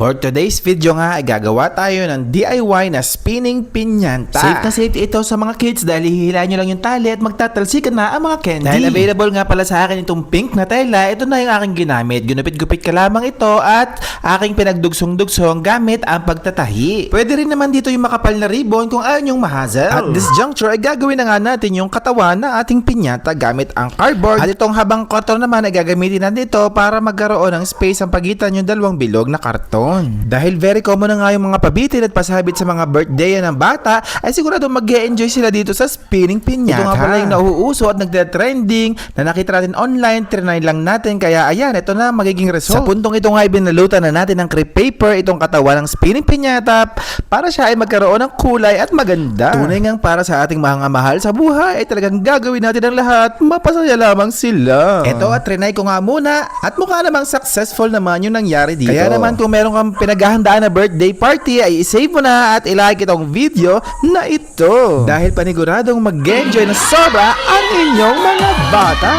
For today's video nga ay gagawa tayo ng DIY na spinning piñata. Safe na safe ito sa mga kids dahil hihilahin nyo lang yung tali at magtatalsikan na ang mga candy. Dahil available nga pala sa akin itong pink na tela, ito na yung aking ginamit. Ginupit-gupit ka lamang ito at aking pinagdugsong-dugsong gamit ang pagtatahi. Pwede rin naman dito yung makapal na ribbon kung ayaw nyong mahazal. At this juncture ay gagawin na nga natin yung katawan ng ating piñata gamit ang cardboard. At itong habang kotor naman ay gagamitin natin ito para magkaroon ng space ang pagitan yung dalawang bilog na karton. Dahil very common na nga yung mga pabitin at pasabit sa mga birthday ng bata, ay sigurado mag-e-enjoy sila dito sa spinning piñata. Ito nga pala yung nauuso at nagde-trending na nakita natin online, trinay lang natin, kaya ayan, ito na magiging result. Sa puntong ito nga ay binalutan na natin ng crepe paper itong katawan ng spinning piñata para siya ay magkaroon ng kulay at maganda. Tunay ngang para sa ating mga mahal sa buhay ay talagang gagawin natin ang lahat, mapasaya lamang sila. Ito at trinay ko nga muna at mukha namang successful naman yung nangyari dito. Kaya naman kung meron kang pinaghahandaan na birthday party ay isave mo na at ilike itong video na ito dahil paniguradong mag-enjoy na sobra ang inyong mga bata.